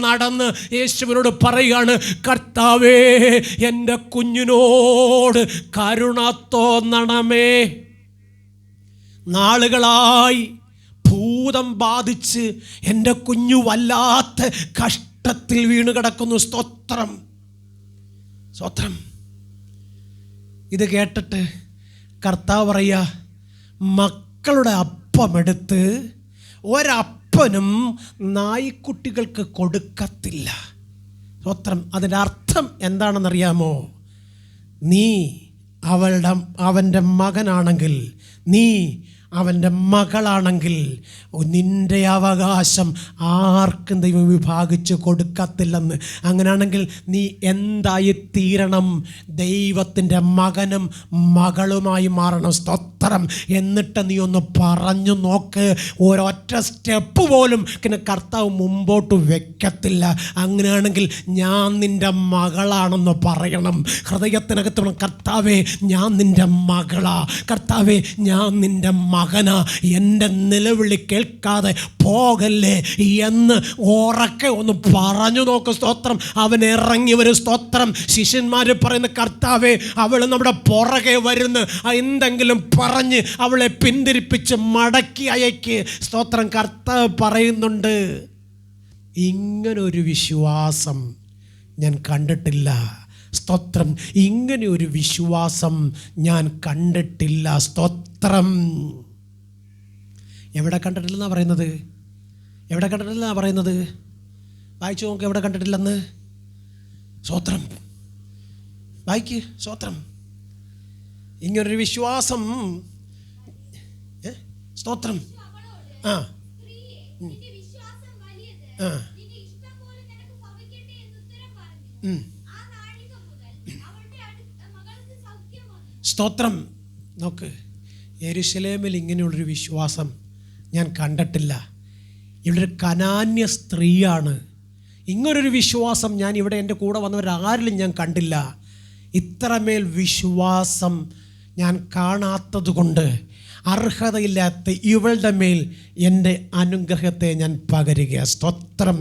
നടന്ന് യേശുവിനോട് പറയുകയാണ്, കർത്താവേ, എൻ്റെ കുഞ്ഞിനോട് കരുണ തോന്നണമേ. നാളുകളായി ഭൂതം ബാധിച്ച് എൻ്റെ കുഞ്ഞു വല്ലാത്ത കഷ്ടത്തിൽ വീണ് കിടക്കുന്നു. സ്തോത്രം. സ്തോത്രം. ഇത് കേട്ടിട്ട് കർത്താവ് പറയുക, മക്കളുടെ അപ്പമെടുത്ത് ഒരപ്പനും നായ്ക്കുട്ടികൾക്ക് കൊടുക്കത്തില്ല. സ്തോത്രം. അതിൻ്റെ അർത്ഥം എന്താണെന്നറിയാമോ? നീ അവൻ്റെ മകനാണെങ്കിൽ, നീ അവൻ്റെ മകളാണെങ്കിൽ നിൻ്റെ അവകാശം ആർക്കും ദൈവം വിഭാഗിച്ച് കൊടുക്കത്തില്ലെന്ന്. അങ്ങനെയാണെങ്കിൽ നീ എന്തായി തീരണം? ദൈവത്തിൻ്റെ മകനും മകളുമായി മാറണം. സ്തോത്രം. എന്നിട്ട് നീ ഒന്ന് പറഞ്ഞു നോക്ക്. ഒരൊറ്റ സ്റ്റെപ്പ് പോലും കർത്താവ് മുമ്പോട്ട് വെക്കത്തില്ല. അങ്ങനെയാണെങ്കിൽ ഞാൻ നിൻ്റെ മകളാണെന്ന് പറയണം. ഹൃദയത്തിനകത്ത്, കർത്താവേ, ഞാൻ നിൻ്റെ മകളാ. കർത്താവേ, ഞാൻ നിൻ്റെ മകനാ. എൻ്റെ നിലവിളി കേൾക്കാതെ പോകല്ലേ എന്ന് ഉറക്കെ ഒന്ന് പറഞ്ഞു നോക്ക്. സ്തോത്രം. അവൻ ഇറങ്ങി വരും. സ്തോത്രം. ശിഷ്യന്മാർ പറയുന്ന, കർത്താവേ, അവൾ നമ്മുടെ പുറകെ വരുന്നു, എന്തെങ്കിലും പറഞ്ഞ് അവളെ പിന്തിരിപ്പിച്ച് മടക്കി അയക്ക്. സ്തോത്രം. കർത്താവ് പറയുന്നുണ്ട്, ഇങ്ങനൊരു വിശ്വാസം ഞാൻ കണ്ടിട്ടില്ല. സ്തോത്രം. ഇങ്ങനെ ഒരു വിശ്വാസം ഞാൻ കണ്ടിട്ടില്ല. സ്തോത്രം. എവിടെ കണ്ടിട്ടില്ലെന്നാണ് പറയുന്നത്? എവിടെ കണ്ടിട്ടില്ലെന്നാണ് പറയുന്നത്? വായിച്ചു നോക്ക്, എവിടെ കണ്ടിട്ടില്ലെന്ന്. സ്തോത്രം. വായിക്ക്. സ്തോത്രം. ഇങ്ങനൊരു വിശ്വാസം. സ്തോത്രം. ആ ആ സ്തോത്രം. നോക്ക്, യെരുശലേമിൽ ഇങ്ങനെയുള്ളൊരു വിശ്വാസം ഞാൻ കണ്ടിട്ടില്ല. ഇവിടെ ഒരു കനാന്യ സ്ത്രീയാണ്. ഇങ്ങനൊരു വിശ്വാസം ഞാൻ ഇവിടെ എൻ്റെ കൂടെ വന്നവരാരിലും ഞാൻ കണ്ടില്ല. ഇത്രമേൽ വിശ്വാസം ഞാൻ കാണാത്തത് കൊണ്ട് അർഹതയില്ലാത്ത ഇവളുടെ മേൽ എൻ്റെ അനുഗ്രഹത്തെ ഞാൻ പകരുക. സ്തോത്രം.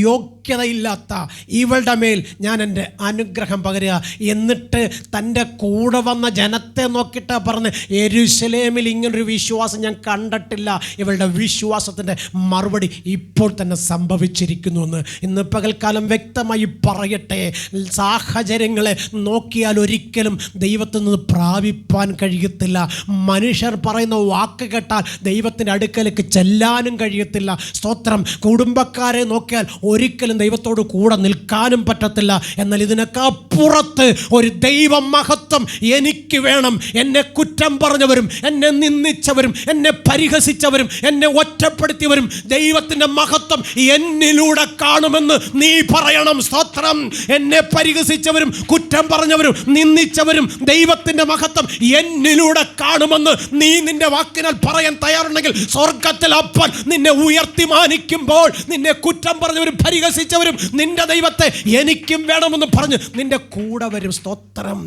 യോഗ്യതയില്ലാത്ത ഇവളുടെ മേൽ ഞാൻ എൻ്റെ അനുഗ്രഹം പകരുക. എന്നിട്ട് തൻ്റെ കൂടെ വന്ന ജനത്തെ നോക്കിയിട്ട് പറഞ്ഞ്, യെരൂശലേമിൽ ഇങ്ങനൊരു വിശ്വാസം ഞാൻ കണ്ടിട്ടില്ല. ഇവളുടെ വിശ്വാസത്തിൻ്റെ മറുപടി ഇപ്പോൾ തന്നെ സംഭവിച്ചിരിക്കുന്നു എന്ന് ഇന്ന് പകൽക്കാലം വ്യക്തമായി പറയട്ടെ. സാഹചര്യങ്ങളെ നോക്കിയാൽ ഒരിക്കലും ദൈവത്തിൽ നിന്ന് പ്രാപിപ്പാൻ കഴിയത്തില്ല. മനുഷ്യർ പറയുന്ന വാക്ക് കേട്ടാൽ ദൈവത്തിൻ്റെ അടുക്കലേക്ക് ചെല്ലാനും കഴിയത്തില്ല. സ്തോത്രം. കുടുംബക്കാരെ നോക്കിയാൽ ഒരിക്കലും ദൈവത്തോട് കൂടെ നിൽക്കാനും പറ്റത്തില്ല. എന്നാൽ ഇതിനൊക്കെ അപ്പുറത്ത് ഒരു ദൈവ മഹത്വം എനിക്ക് വേണം. എന്നെ കുറ്റം പറഞ്ഞവരും എന്നെ നിന്ദിച്ചവരും എന്നെ പരിഹസിച്ചവരും എന്നെ ഒറ്റപ്പെടുത്തിയവരും ദൈവത്തിൻ്റെ മഹത്വം എന്നിലൂടെ കാണുമെന്ന് നീ പറയണം. സ്തോത്രം. എന്നെ പരിഹസിച്ചവരും കുറ്റം പറഞ്ഞവരും നിന്ദിച്ചവരും ദൈവത്തിൻ്റെ മഹത്വം എന്നിലൂടെ കാണുമെന്ന് നീ നിന്റെ വാക്കിനാൽ പറയാൻ തയ്യാറുണ്ടെങ്കിൽ സ്വർഗത്തിൽ അപ്പൻ നിന്നെ ഉയർത്തി മാനിക്കുമ്പോൾ നിന്നെ കുറ്റം പറഞ്ഞവരും പരിഹസിച്ചവരും നിന്റെ ദൈവത്തെ എനിക്കും വേണമെന്ന് പറഞ്ഞ് നിന്റെ കൂടെ വരും. സ്തോത്രം.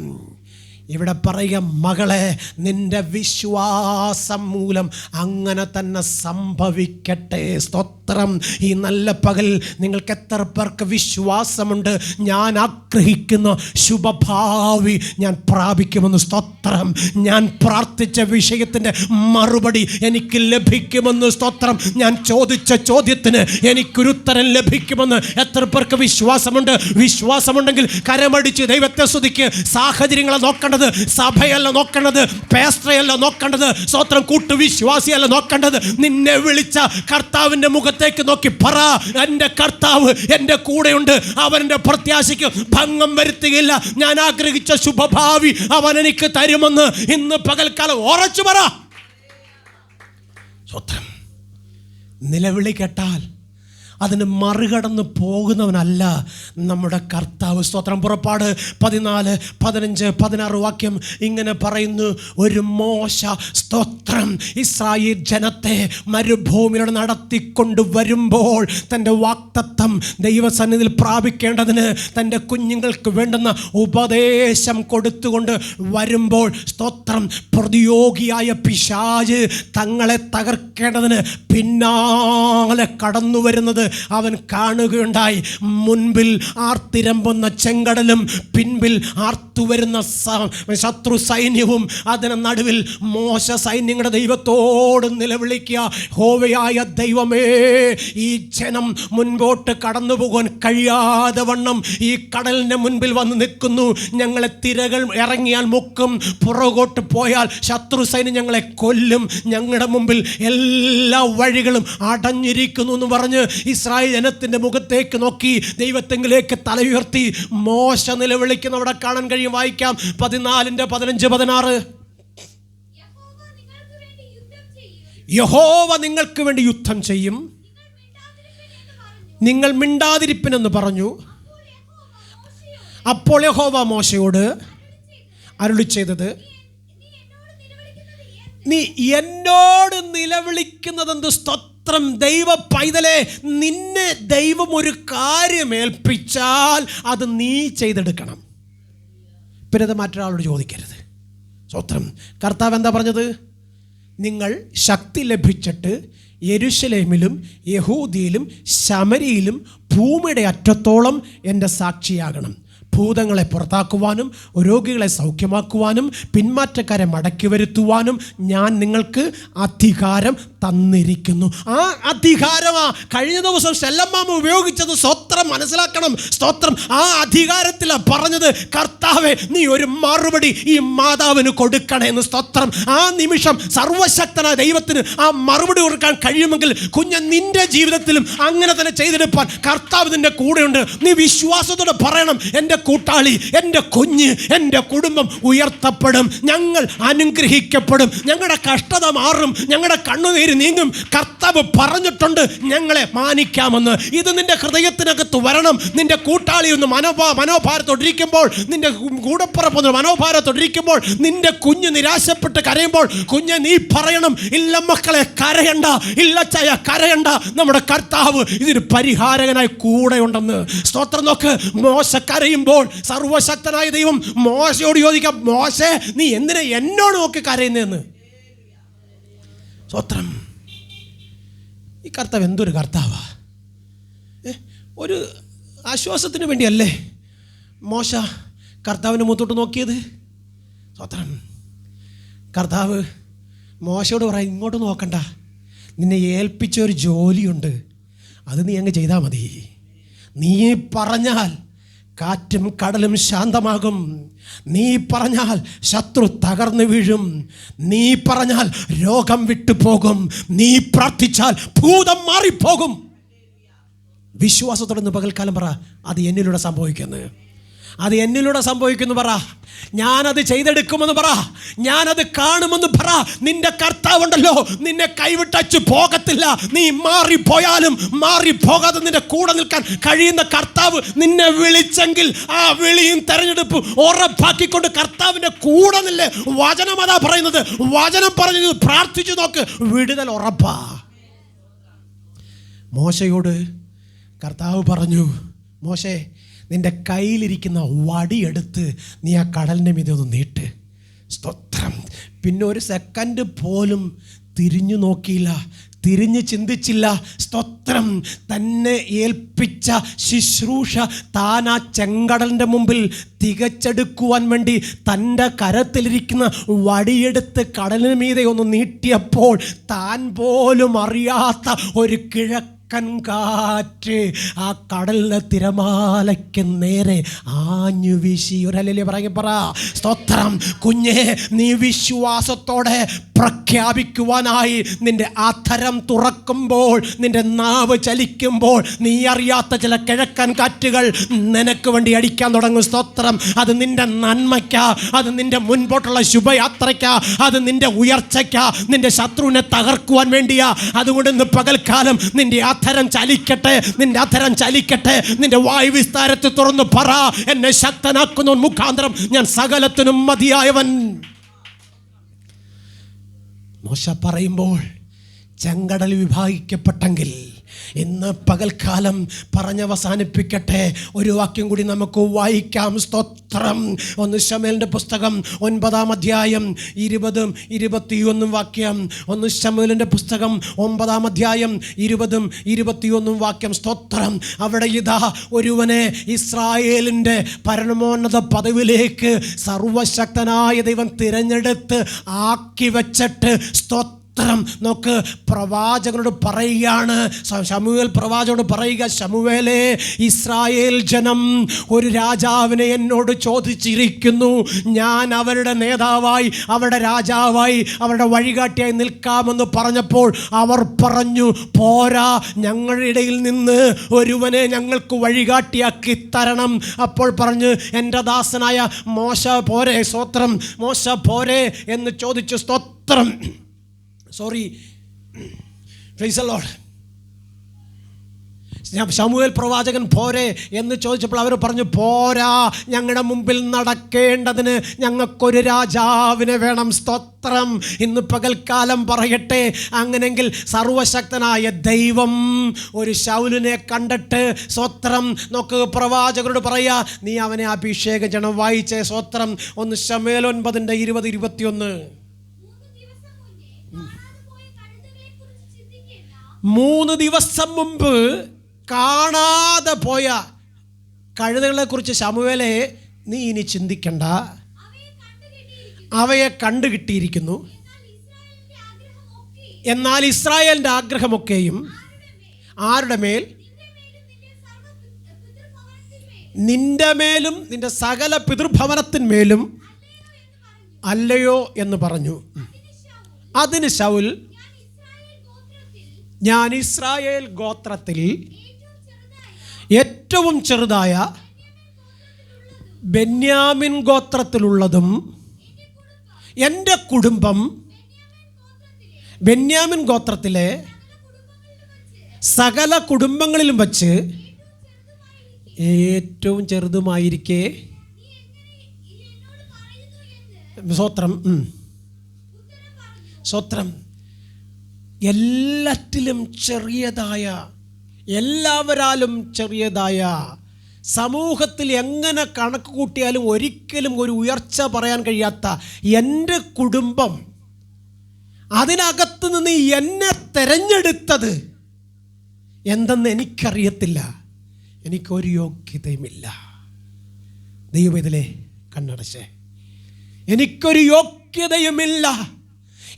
ഇവിടെ പറയുക, മകളെ, നിന്റെ വിശ്വാസം മൂലം അങ്ങനെ തന്നെ സംഭവിക്കട്ടെ. സ്തോത്രം. ഈ നല്ല പകൽ നിങ്ങൾക്ക് എത്ര പേർക്ക് വിശ്വാസമുണ്ട് ഞാൻ ആഗ്രഹിക്കുന്ന ശുഭഭാവി ഞാൻ പ്രാപിക്കുമെന്ന്? സ്തോത്രം. ഞാൻ പ്രാർത്ഥിച്ച വിഷയത്തിൻ്റെ മറുപടി എനിക്ക് ലഭിക്കുമെന്ന്? സ്തോത്രം. ഞാൻ ചോദിച്ച ചോദ്യത്തിന് എനിക്കൊരുത്തരം ലഭിക്കുമെന്ന് എത്ര പേർക്ക് വിശ്വാസമുണ്ട്? വിശ്വാസമുണ്ടെങ്കിൽ കരമടിച്ച് ദൈവത്തെ സ്തുതിക്ക്. സാഹചര്യങ്ങളെ നോക്കേണ്ടത് സഭയല്ല നോക്കേണ്ടത്, പാസ്റ്ററയല്ല നോക്കേണ്ടത്, സ്വത്രം കൂട്ടുവിശ്വാസിയല്ല നോക്കേണ്ടത്. നിന്നെ വിളിച്ച കർത്താവിൻ്റെ മുഖത്തേക്ക് നോക്കി പറ, എൻ്റെ കർത്താവ് എൻ്റെ കൂടെയുണ്ട്, അവൻ എൻ്റെ പ്രത്യാശയ്ക്ക് ഭംഗം വരുത്തുകയില്ല, ഞാൻ ആഗ്രഹിച്ച ശുഭഭാവി അവൻ എനിക്ക് തരുമെന്ന് ഇന്ന് പകൽക്കാലം ഉറച്ചു പറ. സ്വത്രം. നിലവിളി കേട്ടാൽ അതിന് മറികടന്ന് പോകുന്നവനല്ല നമ്മുടെ കർത്താവ്. സ്തോത്രം. പുറപ്പാട് 14, 15, 16 വാക്യം ഇങ്ങനെ പറയുന്നു. ഒരു മോശ, സ്തോത്രം, ഇസ്രായേൽ ജനത്തെ മരുഭൂമിയിലൂടെ നടത്തിക്കൊണ്ട് വരുമ്പോൾ തൻ്റെ വാഗ്ദത്തം ദൈവസന്നിധിയിൽ പ്രാപിക്കേണ്ടതിന് തൻ്റെ കുഞ്ഞുങ്ങൾക്ക് വേണ്ടുന്ന ഉപദേശം കൊടുത്തുകൊണ്ട് വരുമ്പോൾ, സ്തോത്രം, പ്രതിയോഗിയായ പിശാച് തങ്ങളെ തകർക്കേണ്ടതിന് പിന്നാലെ കടന്നു വരുന്നത് അവൻ കാണുകയുണ്ടായി. മുൻപിൽ ആർത്തിരമ്പുന്ന ചെങ്കടലും പിൻപിൽ ആർത്തുവരുന്ന ശത്രു സൈന്യവും, അതിന് നടുവിൽ മോശ സൈന്യങ്ങളുടെ ദൈവത്തോട് നിലവിളിക്കുക, യഹോവയായ ദൈവമേ, ഈ ജനം മുൻപോട്ട് കടന്നു പോകാൻ കഴിയാതെ വണ്ണം ഈ കടലിൻ്റെ മുൻപിൽ വന്ന് നിൽക്കുന്നു. ഞങ്ങളെ തിരകൾ ഇറങ്ങിയാൽ മുക്കും, പുറകോട്ട് പോയാൽ ശത്രു സൈന്യം ഞങ്ങളെ കൊല്ലും, ഞങ്ങളുടെ മുമ്പിൽ എല്ലാ വഴികളും അടഞ്ഞിരിക്കുന്നു എന്ന് പറഞ്ഞ് ഇസ്രായേൽ ജനത്തിൻ്റെ മുഖത്തേക്ക് നോക്കി ദൈവത്തെങ്കിലേക്ക് തല ഉയർത്തി മോശ നിലവിളിക്കുന്ന അവിടെ കാണാൻ കഴിയും. വായിക്കാം 14, 15, 16. യഹോവ നിങ്ങൾക്ക് വേണ്ടി യുദ്ധം ചെയ്യും, നിങ്ങൾ മിണ്ടാതിരിപ്പിനെന്ന് പറഞ്ഞു. അപ്പോൾ യഹോവ മോശയോട് അരുളി ചെയ്തത്, നീ എന്നോട് നിലവിളിക്കുന്നതെന്ത്? സ്തോത്രം. ദൈവ പൈതലേ, നിന്നെ ദൈവം ഒരു കാര്യം ഏൽപ്പിച്ചാൽ അത് നീ ചെയ്തെടുക്കണം. പിന്നെ അത് മറ്റൊരാളോട് ചോദിക്കരുത്. സ്തോത്രം. കർത്താവ് എന്താ പറഞ്ഞത്? നിങ്ങൾ ശക്തി ലഭിച്ചിട്ട് യെരൂശലേമിലും യഹൂദിയിലും ശമരിയിലും ഭൂമിയുടെ അറ്റത്തോളം എൻ്റെ സാക്ഷിയാകണം. ഭൂതങ്ങളെ പുറത്താക്കുവാനും രോഗികളെ സൗഖ്യമാക്കുവാനും പിന്മാറ്റക്കാരെ മടക്കി വരുത്തുവാനും ഞാൻ നിങ്ങൾക്ക് അധികാരം തന്നിരിക്കുന്നു. ആ അധികാരമാ കഴിഞ്ഞ ദിവസം ശല്ലമ്മാമ ഉപയോഗിച്ചത്. സ്തോത്രം. മനസ്സിലാക്കണം. സ്തോത്രം. ആ അധികാരത്തിലാണ് പറഞ്ഞത്, കർത്താവേ, നീ ഒരു മറുപടി ഈ മാതാവിന് കൊടുക്കണേ എന്ന്. സ്തോത്രം. ആ നിമിഷം സർവശക്തനായ ദൈവത്തിന് ആ മറുപടി കൊടുക്കാൻ കഴിയുമെങ്കിൽ കുഞ്ഞ് നിന്റെ ജീവിതത്തിലും അങ്ങനെ തന്നെ ചെയ്തെടുപ്പാൻ കർത്താവ് നിന്റെ കൂടെയുണ്ട്. നീ വിശ്വാസത്തോടെ പറയണം, എൻ്റെ കൂട്ടാളി, എൻ്റെ കുഞ്ഞ്, എൻ്റെ കുടുംബം ഉയർത്തപ്പെടും, ഞങ്ങൾ അനുഗ്രഹിക്കപ്പെടും, ഞങ്ങളുടെ കഷ്ടത മാറും, ഞങ്ങളുടെ കണ്ണുനീര് നീങ്ങും. കർത്താവ് പറഞ്ഞിട്ടുണ്ട് ഞങ്ങളെ മാനിക്കാമെന്ന്. ഇത് നിന്റെ ഹൃദയത്തിനകത്ത് ദേശത്ത് വരണം. നിന്റെ കൂട്ടാളി ഒന്ന് മനോഭാരത്തോടിരിക്കുമ്പോൾ, നിന്റെ കൂടപ്പുറപ്പൊന്ന് മനോഭാരത്തോടിരിക്കുമ്പോൾ, നിന്റെ കുഞ്ഞ് നിരാശപ്പെട്ട് കരയുമ്പോൾ, കുഞ്ഞ് നീ പറയണം, ഇല്ല മക്കളെ കരയണ്ട, ഇല്ല ചായ കരയണ്ട, നമ്മുടെ കർത്താവ് ഇതിന് പരിഹാരകനായി കൂടെ ഉണ്ടെന്ന്. സ്തോത്രം. നോക്ക്, മോശ കരയുമ്പോൾ സർവശക്തനായ ദൈവം മോശയോട് ചോദിക്കാം, മോശേ നീ എന്തിനാ എന്നോട് നോക്കി കരയുന്നതെന്ന്. സ്തോത്രം. ഈ കർത്താവ് എന്തൊരു കർത്താവാ! ഒരു ആശ്വാസത്തിന് വേണ്ടിയല്ലേ മോശ കർത്താവിൻ്റെ മുത്തോട്ട് നോക്കിയത്? സ്തോത്രം. കർത്താവ് മോശയോട് പറയാം, ഇങ്ങോട്ട് നോക്കണ്ട, നിന്നെ ഏൽപ്പിച്ച ഒരു ജോലിയുണ്ട്, അത് നീ അങ്ങ് ചെയ്താൽ മതി. നീ പറഞ്ഞാൽ കാറ്റും കടലും ശാന്തമാകും, നീ പറഞ്ഞാൽ ശത്രു തകർന്നു വീഴും, നീ പറഞ്ഞാൽ രോഗം വിട്ടുപോകും, നീ പ്രാർത്ഥിച്ചാൽ ഭൂതം മാറിപ്പോകും. വിശ്വാസത്തോടെ പകൽക്കാലം പറ, അത് എന്നിലൂടെ സംഭവിക്കുന്നു, അത് എന്നിലൂടെ സംഭവിക്കുന്നു പറ. ഞാനത് ചെയ്തെടുക്കുമെന്ന് പറ, ഞാനത് കാണുമെന്ന് പറ. നിന്റെ കർത്താവുണ്ടല്ലോ, നിന്നെ കൈവിട്ടച്ചു പോകത്തില്ല. നീ മാറിപ്പോയാലും മാറിപ്പോകാതെ നിന്റെ കൂടെ നിൽക്കാൻ കഴിയുന്ന കർത്താവ് നിന്നെ വിളിച്ചെങ്കിൽ ആ വിളിയും തെരഞ്ഞെടുപ്പും ഉറപ്പാക്കിക്കൊണ്ട് കർത്താവിൻ്റെ കൂടെ നില്ലേ. വചനം അതാ പറയുന്നത്. വചനം പറഞ്ഞു പ്രാർത്ഥിച്ചു നോക്ക്, വിടുതൽ ഉറപ്പാ. മോശയോട് കർത്താവ് പറഞ്ഞു, മോശേ നിൻ്റെ കയ്യിലിരിക്കുന്ന വടിയെടുത്ത് നീ ആ കടലിൻ്റെ മീതെ ഒന്ന് നീട്ട്. സ്തോത്രം. പിന്നെ ഒരു സെക്കൻഡ് പോലും തിരിഞ്ഞു നോക്കിയില്ല, തിരിഞ്ഞ് ചിന്തിച്ചില്ല. സ്തോത്രം. തന്നെ ഏൽപ്പിച്ച ശുശ്രൂഷ താൻ ആ ചെങ്കടലിൻ്റെ മുമ്പിൽ തികച്ചെടുക്കുവാൻ വേണ്ടി തൻ്റെ കരത്തിലിരിക്കുന്ന വടിയെടുത്ത് കടലിന് മീതെ ഒന്ന് നീട്ടിയപ്പോൾ താൻ പോലും അറിയാത്ത ഒരു കാറ്റ് ആ കടലിലെ തിരമാലയ്ക്ക് നേരെ ആഞ്ഞു വീശി. ഒരല്ലേ പറ. സ്തോത്രം. കുഞ്ഞെ, നീ വിശ്വാസത്തോടെ പ്രഖ്യാപിക്കുവാനായി നിന്റെ അധരം തുറക്കുമ്പോൾ, നിന്റെ നാവ് ചലിക്കുമ്പോൾ, നീ അറിയാത്ത ചില കിഴക്കൻ കാറ്റുകൾ നിനക്ക് വേണ്ടി അടിക്കാൻ തുടങ്ങും. സ്തോത്രം. അത് നിന്റെ നന്മയ്ക്കാ, അത് നിന്റെ മുൻപോട്ടുള്ള ശുഭയാത്രയ്ക്കാ, അത് നിന്റെ ഉയർച്ചയ്ക്കാ, നിന്റെ ശത്രുവിനെ തകർക്കുവാൻ വേണ്ടിയാ. അതുകൊണ്ട് ഇന്ന് പകൽക്കാലം നിന്റെ അധരം ചലിക്കട്ടെ, നിന്റെ അധരം ചലിക്കട്ടെ. നിന്റെ വായു വിസ്താരത്തിൽ തുറന്ന് പറ, എന്നെ ശക്തനാക്കുന്ന മുഖാന്തരം ഞാൻ സകലത്തിനും മതിയായവൻ. മോശ പറയുമ്പോൾ ചെങ്കടൽ വിഭാഗിക്കപ്പെട്ടെങ്കിൽ ഇന്ന് പകൽക്കാലം പറഞ്ഞവസാനിപ്പിക്കട്ടെ. ഒരു വാക്യം കൂടി നമുക്ക് വായിക്കാം. സ്തോത്രം. 1 ശമൂവേലിൻ്റെ പുസ്തകം 9-ാം അധ്യായം 20-21 വാക്യം. 1 ശമൂവേലിൻ്റെ പുസ്തകം 9-ാം അധ്യായം 20-21 വാക്യം. സ്തോത്രം. അവിടെ ഇതാ ഒരുവനെ ഇസ്രായേലിൻ്റെ പരമോന്നത പദവിയിലേക്ക് സർവശക്തനായ ദൈവം തിരഞ്ഞെടുത്ത് ആക്കി വച്ചിട്ട് സ്തോത്രം. നോക്ക്, പ്രവാചകനോട് പറയുകയാണ്. ശമൂവേൽ പ്രവാചകനോട് പറയുക, ശമൂവേലേ, ഇസ്രായേൽ ജനം ഒരു രാജാവിനെ എന്നോട് ചോദിച്ചിരിക്കുന്നു. ഞാൻ അവരുടെ നേതാവായി, അവരുടെ രാജാവായി, അവരുടെ വഴികാട്ടിയായി നിൽക്കാമെന്ന് പറഞ്ഞപ്പോൾ അവർ പറഞ്ഞു, പോരാ, ഞങ്ങളുടെ ഇടയിൽ നിന്ന് ഒരുവനെ ഞങ്ങൾക്ക് വഴികാട്ടിയാക്കി തരണം. അപ്പോൾ പറഞ്ഞു, എൻ്റെ ദാസനായ മോശ പോരെ. സ്തോത്രം. മോശ പോരെ എന്ന് ചോദിച്ചു. സ്തോത്രം. Praise the Lord. ശമൂവേൽ പ്രവാചകൻ പോരെ എന്ന് ചോദിച്ചപ്പോൾ അവർ പറഞ്ഞു, പോരാ, ഞങ്ങളുടെ മുമ്പിൽ നടക്കേണ്ടതിന് ഞങ്ങൾക്കൊരു രാജാവിനെ വേണം. സ്തോത്രം. ഇന്ന് പകൽക്കാലം പറയട്ടെ, അങ്ങനെങ്കിൽ സർവശക്തനായ ദൈവം ഒരു ശൗലിനെ കണ്ടിട്ട്, സ്തോത്രം, നോക്ക്, പ്രവാചകരോട് പറയാ, നീ അവനെ അഭിഷേകം ചെയ്യണം. വായിച്ചേ. സ്തോത്രം. 1 ശമൂവേൽ 9:20-21. 3 ദിവസം മുമ്പ് കാണാതെ പോയ കഴുതകളെ കുറിച്ച് ശമൂവേലേ, നീ ഇനി ചിന്തിക്കണ്ട, അവയെ കണ്ടുകിട്ടിയിരിക്കുന്നു. എന്നാൽ ഇസ്രായേലിൻ്റെ ആഗ്രഹമൊക്കെയും ആരുടെ മേൽ? നിന്റെ മേലും നിന്റെ സകല പിതൃഭവനത്തിന്മേലും അല്ലയോ എന്ന് പറഞ്ഞു. അതിന് ശൗൽ, ഞാൻ ഇസ്രായേൽ ഗോത്രത്തിൽ ഏറ്റവും ചെറുതായ ബെന്യാമിൻ ഗോത്രത്തിലുള്ളതും എൻ്റെ കുടുംബം ബെന്യാമിൻ ഗോത്രത്തിലെ സകല കുടുംബങ്ങളിലും വച്ച് ഏറ്റവും ചെറുതുമായിരിക്കെ സ്വത്രം സ്വത്രം എല്ലാറ്റിലും ചെറിയതായ, എല്ലാവരാലും ചെറിയതായ, സമൂഹത്തിൽ എങ്ങനെ കണക്ക് കൂട്ടിയാലും ഒരിക്കലും ഒരു ഉയർച്ച പറയാൻ കഴിയാത്ത എൻ്റെ കുടുംബം, അതിനകത്ത് നിന്ന് എന്നെ തിരഞ്ഞെടുത്തത് എന്തെന്ന് എനിക്കറിയത്തില്ല. എനിക്കൊരു യോഗ്യതയുമില്ല. ദൈവവേദലേ കണ്ണടച്ചേ, എനിക്കൊരു യോഗ്യതയുമില്ല.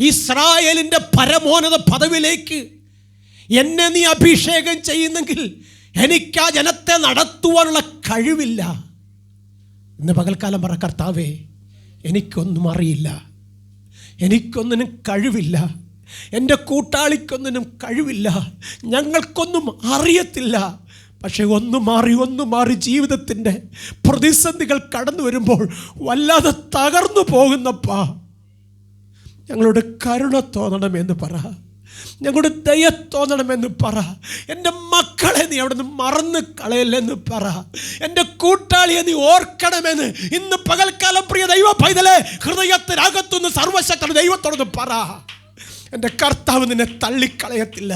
ഇസ്രായേലിൻ്റെ പരമോന്നത പദവിയിലേക്ക് എന്നെ നീ അഭിഷേകം ചെയ്യുന്നെങ്കിൽ എനിക്ക് ആ ജനത്തെ നടത്തുവാനുള്ള കഴിവില്ല. ഇന്ന് പകൽക്കാലം പറ, കർത്താവേ എനിക്കൊന്നും അറിയില്ല, എനിക്കൊന്നിനും കഴിവില്ല, എൻ്റെ കൂട്ടാളിക്കൊന്നിനും കഴിവില്ല, ഞങ്ങൾക്കൊന്നും അറിയത്തില്ല. പക്ഷെ ഒന്ന് മാറി ജീവിതത്തിൻ്റെ പ്രതിസന്ധികൾ കടന്നു വരുമ്പോൾ വല്ലാതെ തകർന്നു പോകുന്നപ്പാ, ഞങ്ങളോട് കരുണ തോന്നണമെന്ന് പറ, ഞങ്ങളുടെ ദയ തോന്നണമെന്ന് പറ. എൻ്റെ മക്കളെ നീ അവിടെ നിന്ന് മറന്ന് കളയല്ലെന്ന് പറ. എൻ്റെ കൂട്ടാളിയെ നീ ഓർക്കണമെന്ന് ഇന്ന് പകൽക്കാലം പ്രിയ ദൈവ പൈതലേ ഹൃദയത്തിനകത്തുനിന്ന് സർവശക്തനായ ദൈവത്തോട് പറ. എൻ്റെ കർത്താവ് നിന്നെ തള്ളിക്കളയത്തില്ല.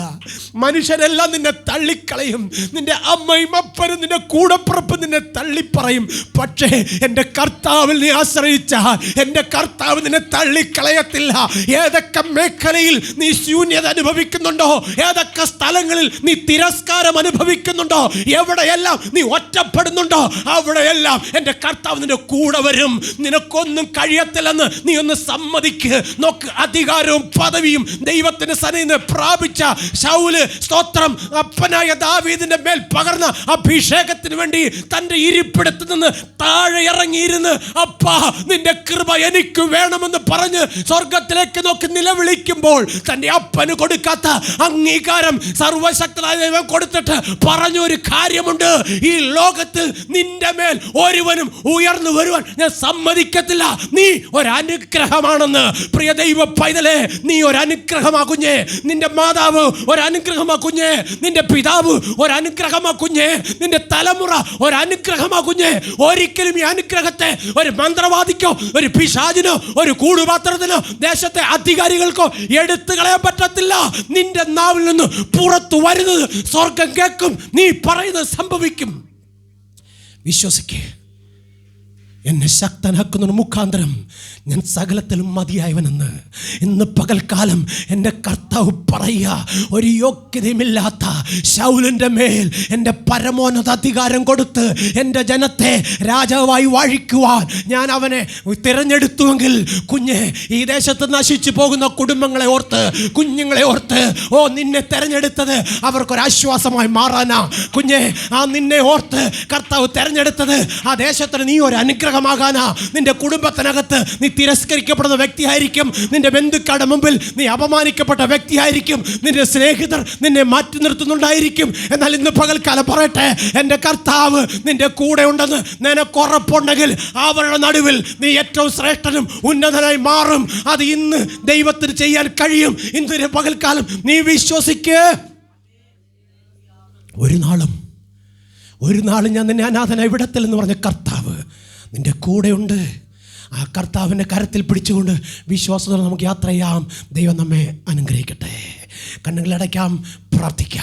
മനുഷ്യരെല്ലാം നിന്നെ തള്ളിക്കളയും, നിന്റെ അമ്മയും അപ്പനും നിന്റെ കൂടപ്പുറപ്പ് നിന്നെ തള്ളിപ്പറയും. പക്ഷേ എൻ്റെ കർത്താവിൽ നീ ആശ്രയിച്ചാൽ എൻ്റെ കർത്താവ് നിന്നെ തള്ളിക്കളയത്തില്ല. ഏതൊക്കെ മേഖലയിൽ നീ ശൂന്യത അനുഭവിക്കുന്നുണ്ടോ, ഏതൊക്കെ സ്ഥലങ്ങളിൽ നീ തിരസ്കാരം അനുഭവിക്കുന്നുണ്ടോ, എവിടെയെല്ലാം നീ ഒറ്റപ്പെടുന്നുണ്ടോ, അവിടെയെല്ലാം എൻ്റെ കർത്താവ് നിന്റെ കൂടെ വരും. നിനക്കൊന്നും കഴിയത്തില്ലെന്ന് നീ ഒന്ന് സമ്മതിക്ക്. നോക്ക്, അധികാരവും പദവിയും ദൈവത്തിന്റെ സന്നിധിയിൽ നിന്ന് പ്രാപിച്ച ശൗല്, സ്തോത്രം, അപ്പനായ ദാവീദിന്റെ മേൽ പകർന്ന അഭിഷേകത്തിന് വേണ്ടി തന്റെ ഇരിപ്പിടത്തിൽ നിന്ന് താഴെ ഇറങ്ങിയിരുന്ന്, അപ്പാ നിന്റെ കൃപ എനിക്ക് വേണമെന്ന് പറഞ്ഞ് സ്വർഗത്തിലേക്ക് നോക്കി നിലവിളിക്കുമ്പോൾ തന്റെ അപ്പന് കൊടുക്കാത്ത അംഗീകാരം സർവശക്തനായ ദൈവം കൊടുത്തിട്ട് പറഞ്ഞൊരു കാര്യമുണ്ട്: ഈ ലോകത്തിൽ നിന്റെ മേൽ ഒരുവനും ഉയർന്നു വരുവാൻ ഞാൻ സമ്മതിക്കത്തില്ല. നീ ഒരനുഗ്രഹമാണെന്ന്. പ്രിയ ദൈവ പൈതലേ, നീ ഒരനുഗ്രഹമാ കുഞ്ഞേ. നിന്റെ മാതാവ് ഒരനുഗ്രഹമാ കുഞ്ഞേ. നിന്റെ പിതാവ് ഒരനുഗ്രഹമാ കുഞ്ഞേ. നിന്റെ തലമുറ ഒരനുഗ്രഹമാ കുഞ്ഞേ. ഒരിക്കലും ഈ അനുഗ്രഹത്തെ ഒരു മന്ത്രവാദിക്കോ ഒരു പിശാചിനോ ഒരു കൂടുപാത്രത്തിനോ ദേശത്തെ അധികാരികൾക്കോ എടുത്തു കളയാൻ പറ്റത്തില്ല. നിന്റെ നാവിൽ നിന്ന് പുറത്തു വരുന്നത് സ്വർഗം കേൾക്കും. നീ പറയുന്നത് സംഭവിക്കും. വിശ്വസിക്കേ. എന്നെ ശക്തനാക്കുന്ന മുഖാന്തരം ഞാൻ സകലത്തിലും മതിയായവനെന്ന് ഇന്ന് പകൽക്കാലം എൻ്റെ കർത്താവ് പറയുക. ഒരു യോഗ്യതയുമില്ലാത്ത ശൗലിൻ്റെ മേൽ എൻ്റെ പരമോന്നത അധികാരം കൊടുത്ത് എൻ്റെ ജനത്തെ രാജാവായി വാഴിക്കുവാൻ ഞാൻ അവനെ തിരഞ്ഞെടുത്തുവെങ്കിൽ, കുഞ്ഞെ, ഈ ദേശത്ത് നശിച്ചു പോകുന്ന കുടുംബങ്ങളെ ഓർത്ത്, കുഞ്ഞുങ്ങളെ ഓർത്ത്, ഓ നിന്നെ തിരഞ്ഞെടുത്തത് അവർക്കൊരാശ്വാസമായി മാറാനാ. കുഞ്ഞെ, ആ നിന്നെ ഓർത്ത് കർത്താവ് തിരഞ്ഞെടുത്തത് ആ ദേശത്തിന് നീ ഒരു അനുഗ്രഹമാകാനാ. നിന്റെ കുടുംബത്തിനകത്ത് നീ തിരസ്കരിക്കപ്പെടുന്ന വ്യക്തിയായിരിക്കും. നിന്റെ ബന്ധുക്കളുടെ മുമ്പിൽ നീ അപമാനിക്കപ്പെട്ട വ്യക്തിയായിരിക്കും. നിന്റെ സ്നേഹിതർ നിന്നെ മാറ്റി നിർത്തുന്നുണ്ടായിരിക്കും. എന്നാൽ ഇന്ന് പകൽക്കാലം പറയട്ടെ, എൻ്റെ കർത്താവ് നിന്റെ കൂടെ ഉണ്ടെന്ന് നിനക്കുറപ്പുണ്ടെങ്കിൽ അവരുടെ നടുവിൽ നീ ഏറ്റവും ശ്രേഷ്ഠനും ഉന്നതനായി മാറും. അത് ഇന്ന് ദൈവത്തിന് ചെയ്യാൻ കഴിയും. ഇന്ന് പകൽക്കാലം നീ വിശ്വസിക്ക്. ഒരു നാളും ഞാൻ നിന്നെ അനാഥനായി വിടത്തില്ലെന്ന് പറഞ്ഞ കർത്താവ് നിന്റെ കൂടെയുണ്ട്. ആ കർത്താവിൻ്റെ കരത്തിൽ പിടിച്ചുകൊണ്ട് വിശ്വാസത്തോടെ നമുക്ക് യാത്ര ചെയ്യാം. ദൈവം നമ്മെ അനുഗ്രഹിക്കട്ടെ. കണ്ണുകളടയ്ക്കാം, പ്രാർത്ഥിക്കാം.